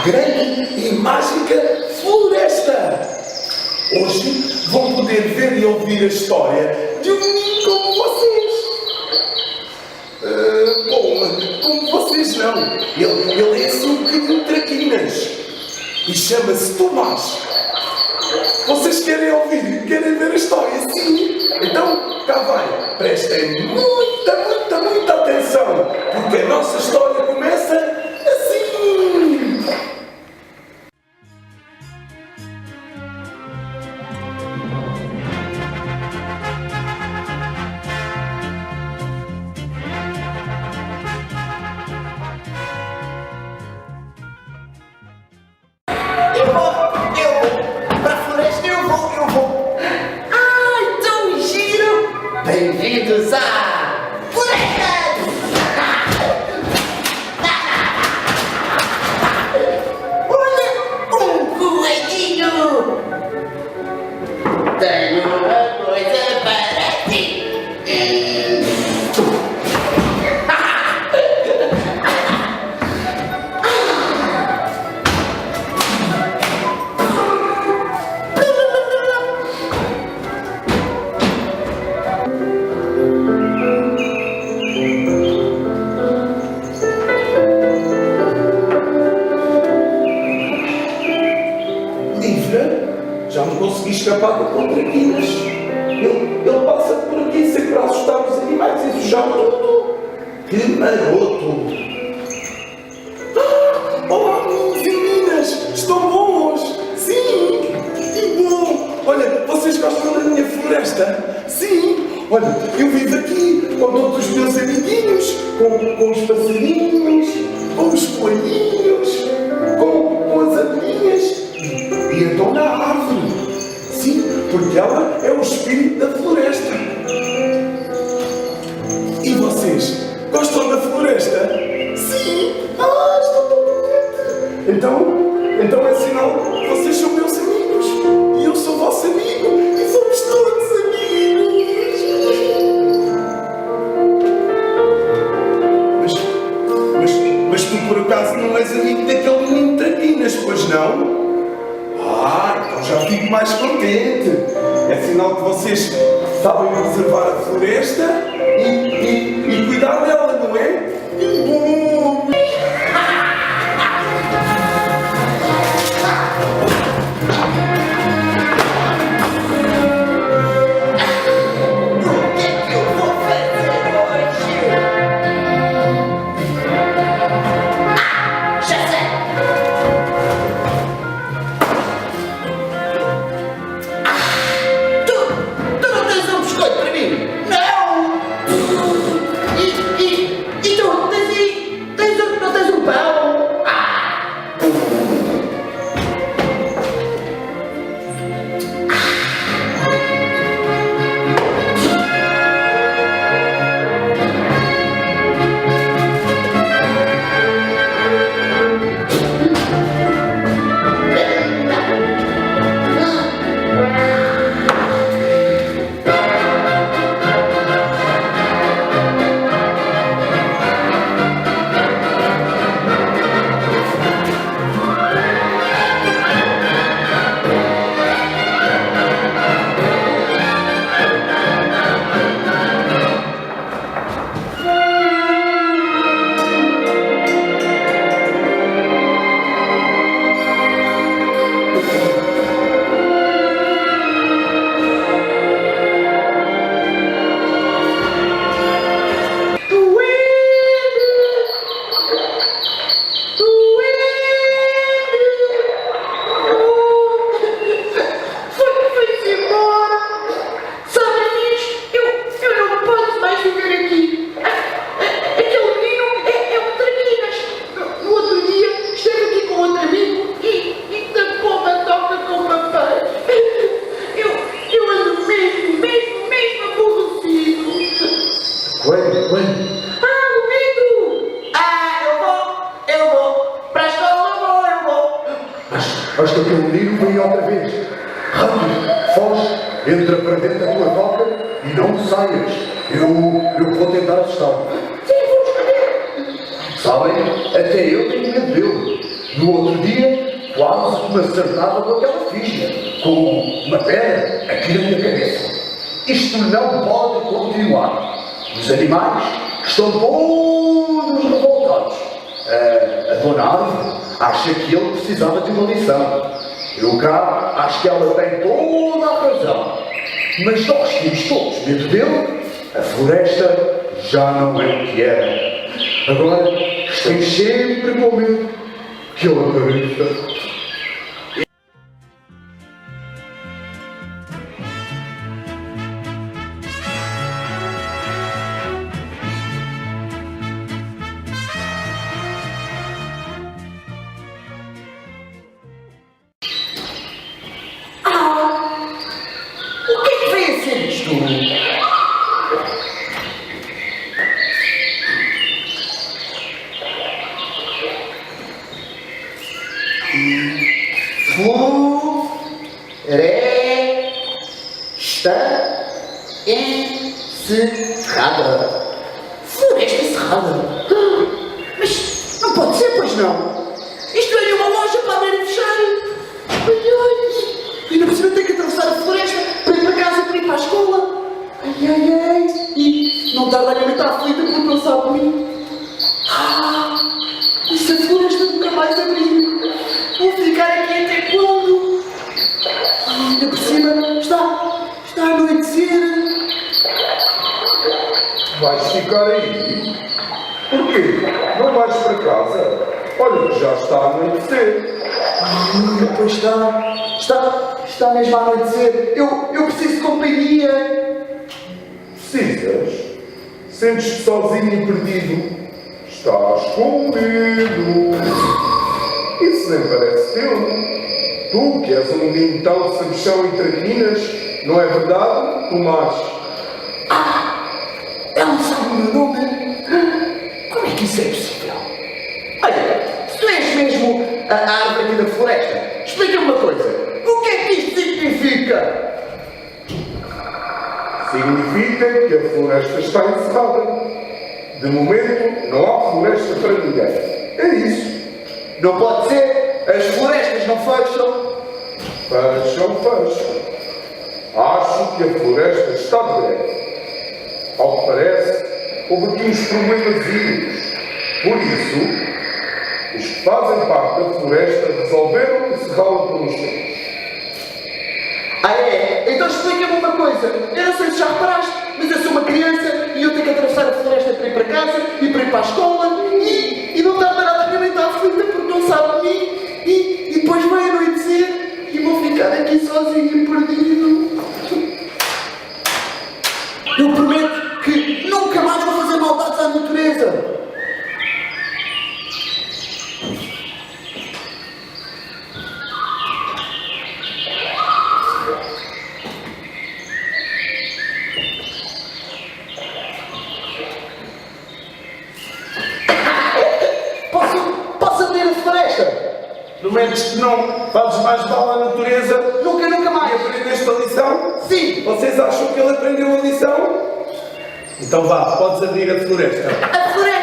grande e mágica floresta. Hoje vão poder ver e ouvir a história de um menino como vocês. Bom, como vocês não. Ele é assim um bocadinho traquinas. E chama-se Tomás. Vocês querem ouvir? Querem ver a história? Sim? Então, cá vai. Prestem muita atenção. Porque a nossa história começa assim. Eu vou. Para a floresta eu vou. Ai, tão giro. Bem-vindos à floresta. Olha, um coelhinho. Tenho uma coisa para ti. Já não consegui escapar da contraquinas. Ele passa por aqui sempre a assustar os animais e sujar tudo. Que maroto! Oh, meninas! Estão bons! Sim! Que bom! Olha, vocês gostam da minha floresta? Sim! Olha, eu vivo aqui com todos os meus amiguinhos, com os passarinhos, com os coelhinhos, com as abelhinhas. E a dona árvore. Sim, porque ela é o espírito da floresta. E vocês? Gostam da floresta? Sim! Estou tão contente! Então é sinal que vocês são meus amigos. E eu sou vosso amigo. E somos todos amigos. Mas tu por acaso não és amigo daquele menino traquinas, pois não? Então já fico mais contente. É sinal que vocês sabem observar a floresta e cuidar dela, não é? Que bom! O que é que eu vou fazer hoje? Já sei! Tu não tens um biscoito para mim? Não! E tu não tens um pão? Basta que o menino venha outra vez. Rápido, foge, entra para dentro da tua toca e não saias. Eu vou tentar assustá-lo. Sim, vou escolher. Sabem? Até eu tenho medo dele. No outro dia, quase que me acertava com aquela ficha, com uma pedra aqui na minha cabeça. Isto não pode continuar. Os animais estão todos revoltados. A dona Árvore acha que ele precisava de uma lição. Eu cá acho que ela tem toda a razão. Mas nós temos todos medo dele. A floresta já não é o que era. Agora estamos sempre com medo que ele apareça. O que é que vem a ser isto? Floresta encerrada. Floresta encerrada? Mas não pode ser, pois não. Isto é uma loja para abrir e fechar. Ai, ai. E ainda por cima tenho que atravessar a floresta para ir para casa, para ir para a escola. Ai, ai, ai. E não tarda a minha mãe está aflita porque não sabe de mim. E se a floresta nunca mais abrir? Vou ficar aqui até quando? E ainda por cima está a anoitecer. Vais ficar aí? Porquê? Não vais para casa? Olha que já está a anoitecer. Pois está mesmo a anoitecer. Eu preciso de companhia. Precisas? Sentes-te sozinho e perdido? Estás com medo. Isso nem parece teu. Tu, que és um menino tão sabichão e traquinas, não é verdade, Tomás? Ela sabe o meu nome? Como é que isso é possível? Olha, se tu és mesmo a árvore aqui da floresta, explica-me uma coisa. O que é que isto significa? Significa que a floresta está encerrada. De momento, não há floresta para ninguém. É isso. Não pode ser. As florestas não fecham. Fecham. Acho que a floresta está de greve. Ao que parece, houve aqui uns problemas. Por isso, os que fazem parte da floresta resolveram encerrá-la por uns tempos. É? Então explica-me uma coisa. Eu não sei se já reparaste, mas eu sou uma criança e eu tenho que atravessar a floresta para ir para casa e para ir para a escola e não está nada a minha mãe está aflita porque não sabe de mim e depois vai anoitecer e vou ficar aqui sozinho e perdido. Eu prometo que nunca mais vou fazer maldades à natureza. Posso abrir a floresta? Prometes que não fazes mais mal à natureza? Nunca E mais. aprendeste a lição? Sim. Vocês acham que ele aprendeu a lição? Então vá, podes abrir a floresta. A floresta